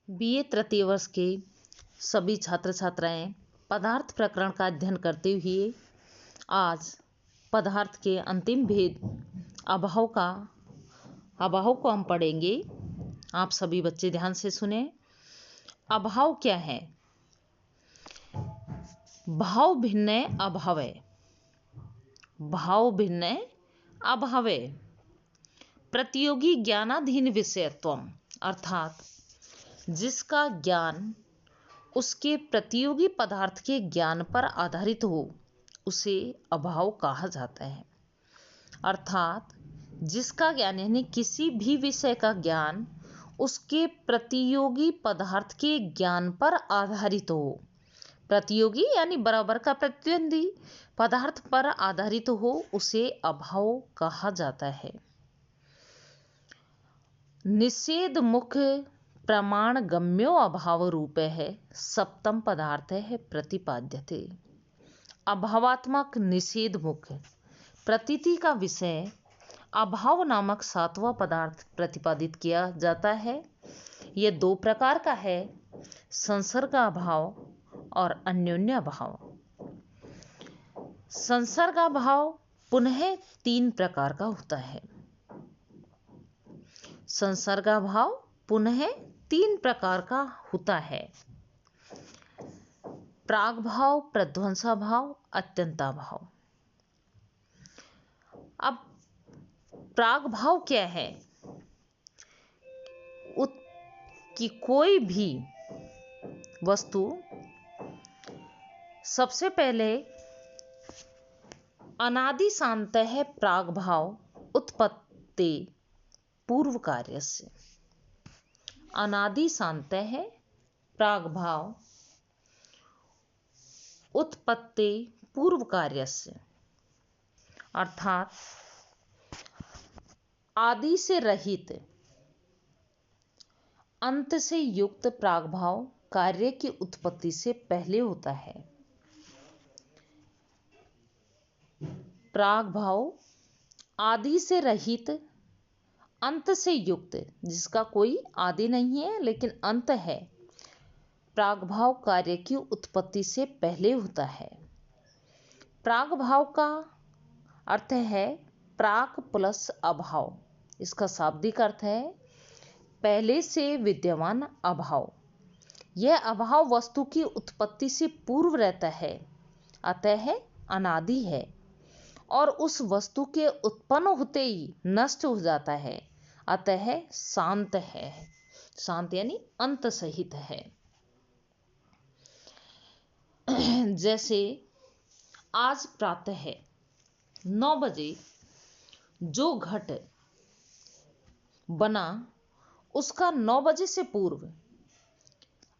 BA तृतीय वर्ष के सभी छात्र छात्राएं पदार्थ प्रकरण का अध्ययन करते हुए आज पदार्थ के अंतिम भेद अभाव को हम पढ़ेंगे। आप सभी बच्चे ध्यान से सुने। अभाव क्या है? भाव भिन्न अभावे, भाव भिन्न अभावे प्रतियोगी ज्ञानाधीन विषयत्वम, अर्थात जिसका ज्ञान उसके प्रतियोगी पदार्थ के ज्ञान पर आधारित हो उसे अभाव कहा जाता है। अर्थात जिसका ज्ञान यानी किसी भी विषय का ज्ञान उसके प्रतियोगी पदार्थ के ज्ञान पर आधारित हो, प्रतियोगी यानी बराबर का प्रतिद्वंदी पदार्थ पर आधारित हो, उसे अभाव कहा जाता है। निषेध मुख्य प्रमाण गम्यो अभाव रूप है सप्तम पदार्थ है प्रतिपाद्यते। अभावात्मक निषेध मुख्य प्रतीति का विषय अभाव नामक सातवां पदार्थ प्रतिपादित किया जाता है। यह दो प्रकार का है, संसर्ग अभाव और अन्योन्य अभाव। संसर्ग अभाव पुनः तीन प्रकार का होता है। संसर्ग अभाव पुनः तीन प्रकार का होता है। प्रागभाव, प्रध्वंसाभाव, अत्यंताभाव। अब प्रागभाव क्या है? कि कोई भी वस्तु सबसे पहले अनादि शांत है प्रागभाव उत्पत्ति पूर्व कार्य से। अनादि शांत है प्रागभाव उत्पत्ति पूर्व कार्य से, अर्थात आदि से रहित अंत से युक्त प्रागभाव कार्य की उत्पत्ति से पहले होता है। प्रागभाव आदि से रहित अंत से युक्त, जिसका कोई आदि नहीं है लेकिन अंत है, प्रागभाव कार्य की उत्पत्ति से पहले होता है। प्रागभाव का अर्थ है प्राक प्लस अभाव। इसका शाब्दिक अर्थ है पहले से विद्यमान अभाव। यह अभाव वस्तु की उत्पत्ति से पूर्व रहता है, अतः अनादि है और उस वस्तु के उत्पन्न होते ही नष्ट हो जाता है, अतः शांत है। शांत यानी अंत सहित है। जैसे आज प्रातः 9 बजे जो घट बना उसका 9 बजे से पूर्व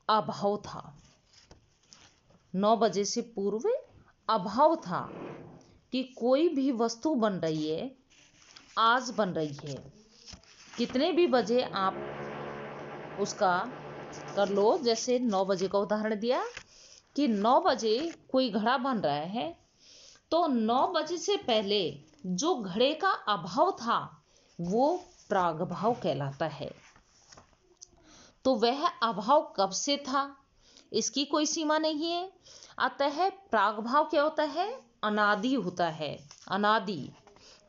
अभाव था। 9 बजे से पूर्व अभाव था कि कोई भी वस्तु बन रही है, आज बन रही है। कितने भी बजे आप उसका कर लो, जैसे 9 बजे का उदाहरण दिया कि 9 बजे कोई घड़ा बन रहा है, तो 9 बजे से पहले जो घड़े का अभाव था वो प्रागभाव कहलाता है। तो वह अभाव कब से था इसकी कोई सीमा नहीं है, अतः प्रागभाव क्या होता है? अनादि होता है। अनादि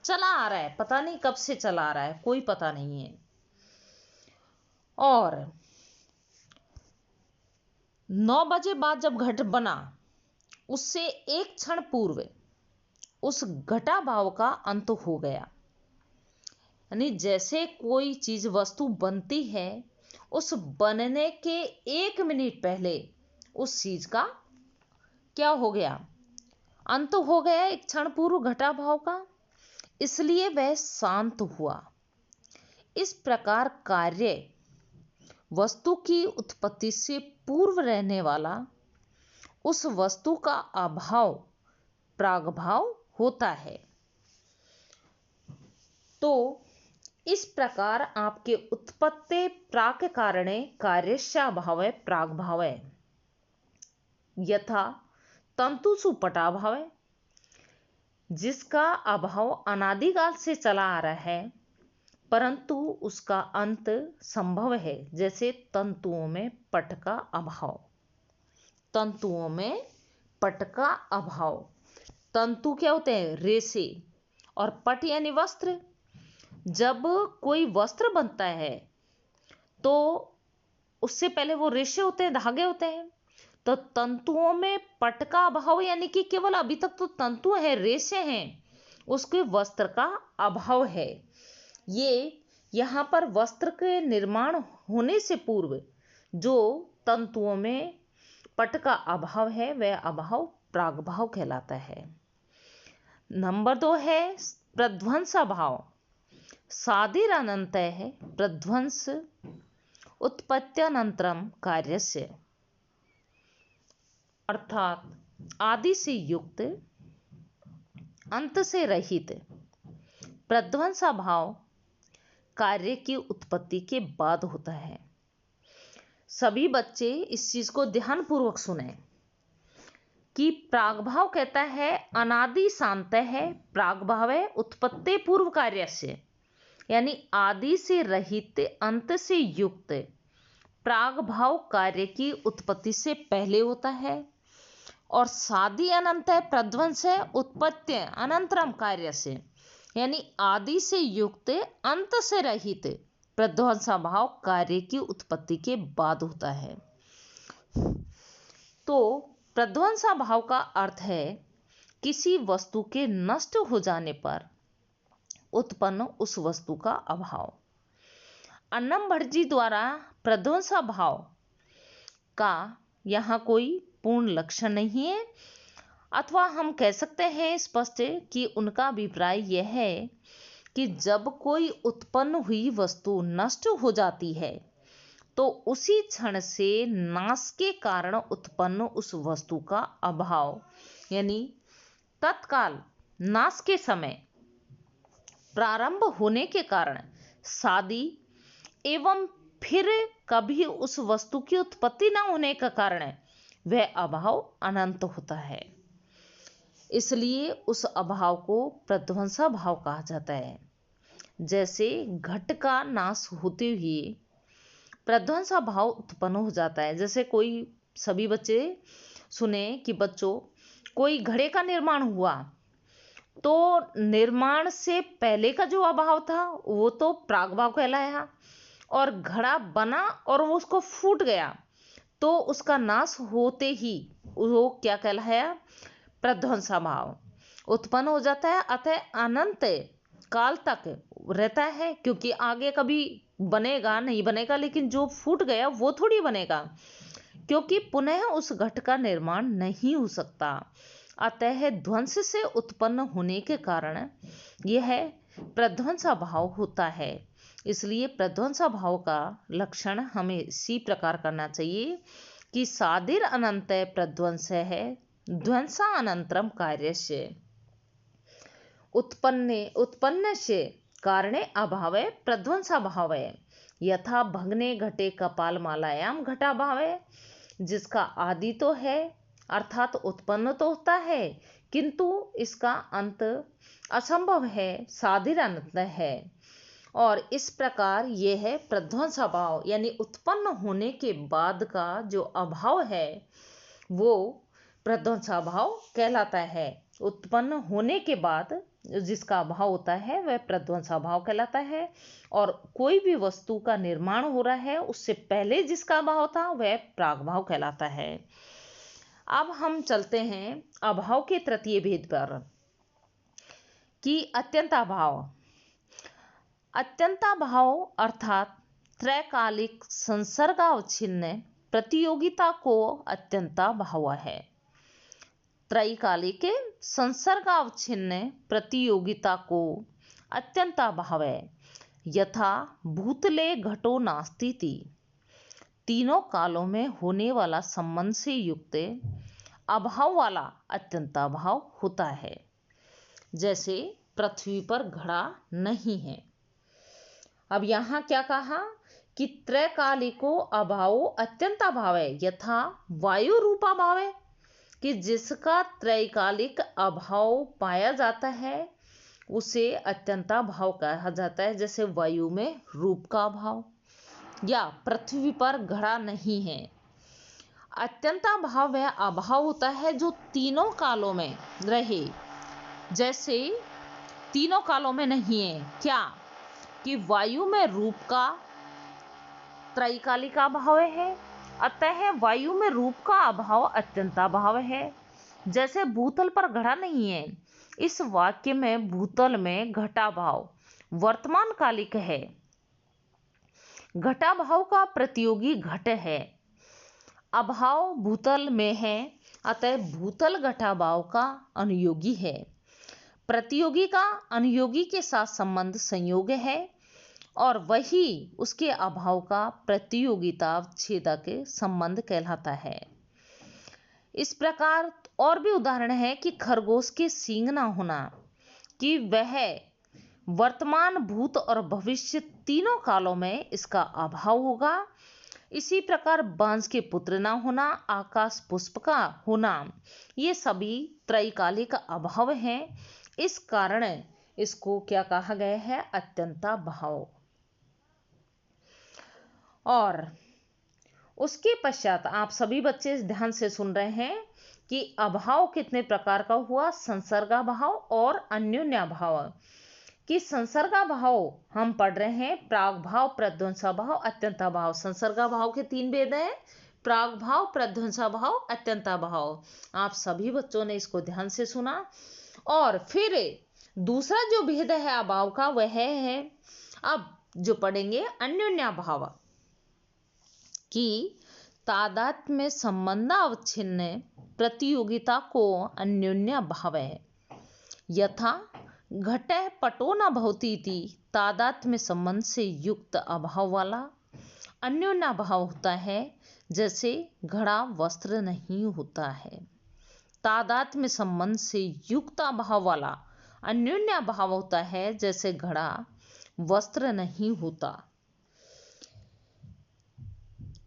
चला आ रहा है, पता नहीं कब से चला आ रहा है, कोई पता नहीं है। और 9 बजे बाद जब घट बना उससे एक क्षण पूर्व उस घटाभाव का अंत हो गया। यानी जैसे कोई चीज वस्तु बनती है, उस बनने के 1 मिनट पहले उस चीज का क्या हो गया? अंत हो गया, एक क्षण पूर्व घटाभाव का, इसलिए वह शांत हुआ। इस प्रकार कार्य वस्तु की उत्पत्ति से पूर्व रहने वाला उस वस्तु का अभाव प्रागभाव होता है। तो इस प्रकार आपके उत्पत्ति प्राक कारणे कार्यस्य अभावे प्रागभावे यथा तंतुषु पटाभावे, जिसका अभाव अनादिकाल से चला आ रहा है, परंतु उसका अंत संभव है, जैसे तंतुओं में पट का अभाव। तंतुओं में पट का अभाव। तंतु क्या होते हैं? रेशे। और पट यानी वस्त्र। जब कोई वस्त्र बनता है तो उससे पहले वो रेशे होते हैं, धागे होते हैं। तो तंतुओं में पट का अभाव यानी कि केवल अभी तक तो तंतु है, रेशे हैं, उसके वस्त्र का अभाव है। ये यहाँ पर वस्त्र के निर्माण होने से पूर्व जो तंतुओं में पट का अभाव है वह अभाव प्रागभाव कहलाता है। नंबर 2 है प्रध्वंसाभाव। साधिरनन्तः प्रध्वंस उत्पत्त्यनन्तरं कार्यस्य, अर्थात आदि से युक्त अंत से रहित प्रध्वंसाभाव कार्य की उत्पत्ति के बाद होता है। सभी बच्चे इस चीज को ध्यानपूर्वक सुने कि प्रागभाव कहता है अनादि शांत है, प्रागभाव है उत्पत्ति पूर्व कार्य से, यानी आदि से रहित अंत से युक्त प्रागभाव कार्य की उत्पत्ति से पहले होता है। और साधि अनंत है, प्रध्वंस है उत्पत्ति अनंतरम कार्य से, यानी आदि से युक्त अंत से रहित प्रध्वंसाभाव कार्य की उत्पत्ति के बाद होता है। तो प्रध्वंसाभाव का अर्थ है किसी वस्तु के नष्ट हो जाने पर उत्पन्न उस वस्तु का अभाव। अन्नम भट्ट द्वारा प्रध्वंसाभाव का यहाँ कोई पूर्ण लक्षण नहीं है, अथवा हम कह सकते हैं स्पष्ट कि उनका अभिप्राय यह है कि जब कोई उत्पन्न हुई वस्तु नष्ट हो जाती है तो उसी क्षण से नाश के कारण उत्पन्न उस वस्तु का अभाव, यानी तत्काल नाश के समय प्रारंभ होने के कारण शादी एवं फिर कभी उस वस्तु की उत्पत्ति न होने का कारण वह अभाव अनंत होता है। इसलिए उस अभाव को प्रध्वंसा भाव कहा जाता है। जैसे घट का नाश होते हुए प्रध्वंसा भाव उत्पन्न हो जाता है। जैसे कोई सभी बच्चे सुने कि बच्चों कोई घड़े का निर्माण हुआ तो निर्माण से पहले का जो अभाव था वो तो प्रागभाव कहलाया, और घड़ा बना और वो उसको फूट गया तो उसका नाश होते ही वो क्या कहलाया? प्रध्वंसा भाव उत्पन्न हो जाता है। अतः अनंत काल तक रहता है, क्योंकि आगे कभी बनेगा नहीं बनेगा, लेकिन जो फूट गया वो थोड़ी बनेगा, क्योंकि पुनः उस घट का निर्माण नहीं हो सकता। अतः ध्वंस से उत्पन्न होने के कारण यह प्रध्वंसा भाव होता है। इसलिए प्रध्वंसा भाव का लक्षण हमें इसी प्रकार करना चाहिए कि साधिर अनंत प्रध्वंस है ध्वंसा अनंतरम कार्यस्य उत्पन्न से कारणे अभावे प्रध्वंसा भावे यथा भग्ने घटे कपाल मालायाम घटा भावे, जिसका आदि तो है अर्थात उत्पन्न तो होता है किंतु इसका अंत असंभव है, साधिर अनंत है। और इस प्रकार यह है प्रध्वंसा भाव, यानी उत्पन्न होने के बाद का जो अभाव है वो प्रध्वंसा भाव कहलाता है। उत्पन्न होने के बाद जिसका अभाव होता है वह प्रध्वंसा भाव कहलाता है। और कोई भी वस्तु का निर्माण हो रहा है उससे पहले जिसका अभाव था वह प्रागभाव कहलाता है। अब हम चलते हैं अभाव के तृतीय भेद पर कि अत्यंताभाव। अत्यंताभाव अर्थात त्रैकालिक संसर्गावच्छिन्न प्रतियोगिता को अत्यंताभाव है। त्रैकालिक संसर्गावच्छिन्न प्रतियोगिता को अत्यंताभाव है। यथा भूतले घटो नास्ति थी, तीनों कालों में होने वाला संबंध से युक्त अभाव वाला अत्यंताभाव होता है। जैसे पृथ्वी पर घड़ा नहीं है। अब यहाँ क्या कहा कि त्रैकालिको अभावो अत्यंताभाव है, यथा वायु रूपा भाव है कि जिसका त्रैकालिक अभाव पाया जाता है उसे अत्यंता भाव कहा जाता है। जैसे वायु में रूप का अभाव या पृथ्वी पर घड़ा नहीं है। अत्यंता भाव वह अभाव होता है जो तीनों कालों में रहे। जैसे तीनों कालों में नहीं है क्या, कि वायु में रूप का त्रैकालिक अभाव है, अतः वायु में रूप का अभाव अत्यंता भाव है। जैसे भूतल पर घड़ा नहीं है, इस वाक्य में भूतल में घटाभाव वर्तमान कालिक है। घटाभाव का प्रतियोगी घट है। अभाव भूतल में है, अतः भूतल घटाभाव का अनुयोगी है। प्रतियोगी का अनुयोगी के साथ संबंध संयोग है और वही उसके अभाव का प्रतियोगिता छेदक संबंध कहलाता है। इस प्रकार और भी उदाहरण है कि खरगोश के सींग ना होना, कि वह वर्तमान भूत और भविष्य तीनों कालों में इसका अभाव होगा। इसी प्रकार बांस के पुत्र ना होना, आकाश पुष्प का होना, ये सभी त्रैकालिक अभाव हैं। इस कारण इसको क्या कहा गया है, अत्यंता भाव। और उसके पश्चात आप सभी बच्चे ध्यान से सुन रहे हैं कि अभाव कितने प्रकार का हुआ, संसर्गाभाव और अन्योन्याभाव। कि संसर्गाभाव हम पढ़ रहे हैं, प्रागभाव, प्रध्वंसाभाव, अत्यंताभाव। संसर्गाभाव के 3 भेद हैं, प्रागभाव, प्रध्वंसाभाव, अत्यंताभाव। आप सभी बच्चों ने इसको ध्यान से सुना। और फिर दूसरा जो भेद है अभाव का वह है अब जो पढ़ेंगे अन्योन्याभाव, कि तादात्म्य संबंध अवच्छिन्न प्रतियोगिता को अन्योन्य भाव है। यथा घट पटो न भवती इति तादात्म्य संबंध से युक्त अभाव वाला अन्योन्य भाव होता है, जैसे घड़ा वस्त्र नहीं होता है। तादात्म्य संबंध से युक्त अभाव वाला अन्योन्य भाव होता है, जैसे घड़ा वस्त्र नहीं होता।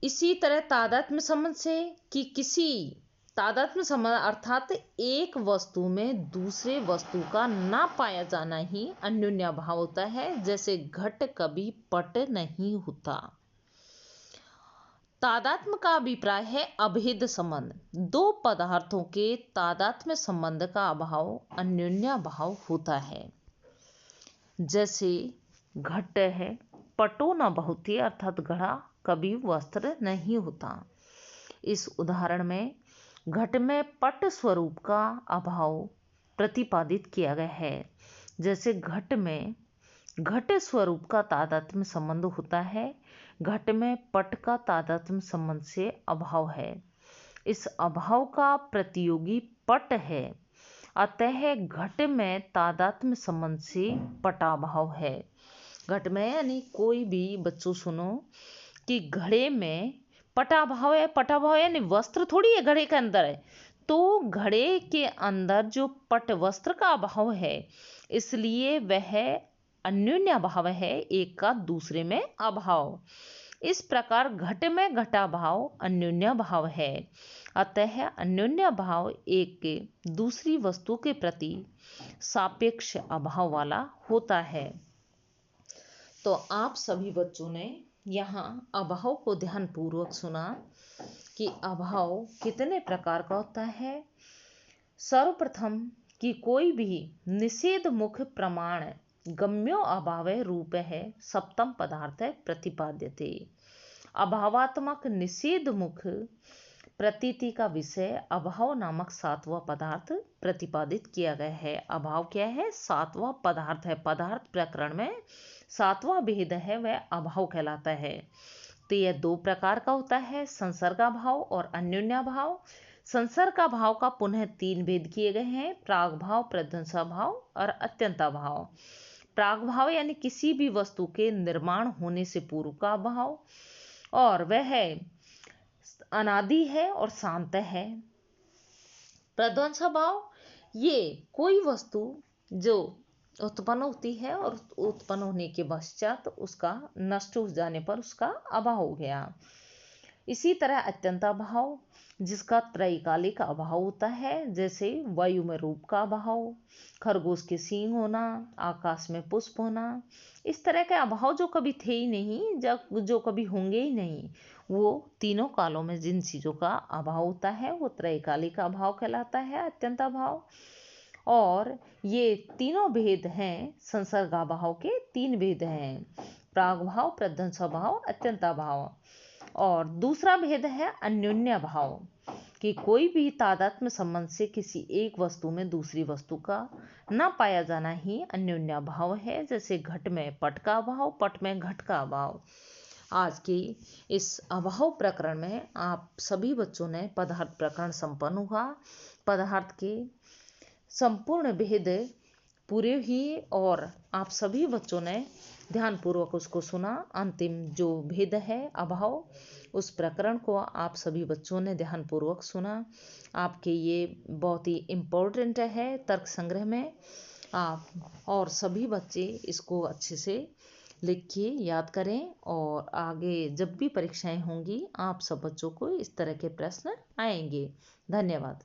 इसी तरह तादात्म्य संबंध से कि किसी तादात्म्य संबंध अर्थात एक वस्तु में दूसरे वस्तु का ना पाया जाना ही अन्योन्य भाव होता है। जैसे घट कभी पट नहीं होता। तादात्म्य का अभिप्राय है अभेद संबंध। दो पदार्थों के तादात्म्य संबंध का अभाव अन्योन्य भाव होता है। जैसे घट है, पटो न बहुती अर्थात घड़ा कभी वस्त्र नहीं होता। इस उदाहरण में घट में पट स्वरूप का अभाव प्रतिपादित किया गया है। जैसे घट में घट स्वरूप का तादात्म्य संबंध होता है, घट में पट का तादात्म्य संबंध से अभाव है। इस अभाव का प्रतियोगी पट है, अतः घट में तादात्म्य संबंध से पटाभाव है। घट में यानी कोई भी बच्चों सुनो कि घड़े में पटाभाव है। पटाभाव यानी वस्त्र थोड़ी है घड़े के अंदर है, तो घड़े के अंदर जो पट वस्त्र का अभाव है, इसलिए वह अन्योन्य भाव है, एक का दूसरे में अभाव। इस प्रकार घट में घटाभाव अन्योन्य भाव है, अतः अन्योन्य भाव एक के दूसरी वस्तु के प्रति सापेक्ष अभाव वाला होता है। तो आप सभी बच्चों ने यहाँ अभाव को ध्यान पूर्वक सुना कि अभाव कितने प्रकार का होता है। सर्वप्रथम कि कोई भी निषेध मुख प्रमाण गम्यो अभाव रूप है सप्तम पदार्थ प्रतिपाद्यते। अभावात्मक निषेध मुख प्रतीति का विषय अभाव नामक 7वां पदार्थ प्रतिपादित किया गया है। अभाव क्या है? 7वां पदार्थ है। पदार्थ प्रकरण में 7वां भेद है वह अभाव कहलाता है। तो यह 2 प्रकार का होता है, संसर्गाभाव और अन्योन्याभाव। संसर्गाभाव का पुनः 3 भेद किए गए हैं, प्रागभाव, प्रध्वंसाभाव और अत्यंताभाव। प्रागभाव यानी किसी भी वस्तु के निर्माण होने से पूर्व का भाव, और वह अनादि है और शांत है। प्रध्वंसाभाव ये कोई वस्तु जो उत्पन्न होती है और उत्पन्न होने के पश्चात उसका नष्ट हो जाने पर उसका अभाव हो गया। इसी तरह अत्यंताभाव, जिसका त्रैकालिक अभाव होता है, जैसे वायु में रूप का अभाव, खरगोश के सींग होना, आकाश में पुष्प होना। इस तरह के अभाव जो कभी थे ही नहीं, जो कभी होंगे ही नहीं, वो तीनों कालों में जिन चीज़ों का अभाव होता है वो त्रैकालिक अभाव कहलाता है, अत्यंताभाव। और ये तीनों भेद हैं, संसर्गाभाव के 3 भेद हैं, प्रागभाव, प्रध्वंसाभाव, अत्यंताभाव। और दूसरा भेद है अन्योन्य भाव, कि कोई भी तादात्म्य संबंध से किसी एक वस्तु में दूसरी वस्तु का न पाया जाना ही अन्योन्य भाव है, जैसे घट में पट का अभाव, पट में घट का अभाव। आज की इस अभाव प्रकरण में आप सभी बच्चों ने पदार्थ प्रकरण संपन्न हुआ। पदार्थ के संपूर्ण भेद पूरे ही, और आप सभी बच्चों ने ध्यानपूर्वक उसको सुना। अंतिम जो भेद है अभाव, उस प्रकरण को आप सभी बच्चों ने ध्यानपूर्वक सुना। आपके ये बहुत ही इम्पोर्टेंट है तर्क संग्रह में। आप और सभी बच्चे इसको अच्छे से लिखिए, याद करें, और आगे जब भी परीक्षाएं होंगी आप सब बच्चों को इस तरह के प्रश्न आएंगे। धन्यवाद।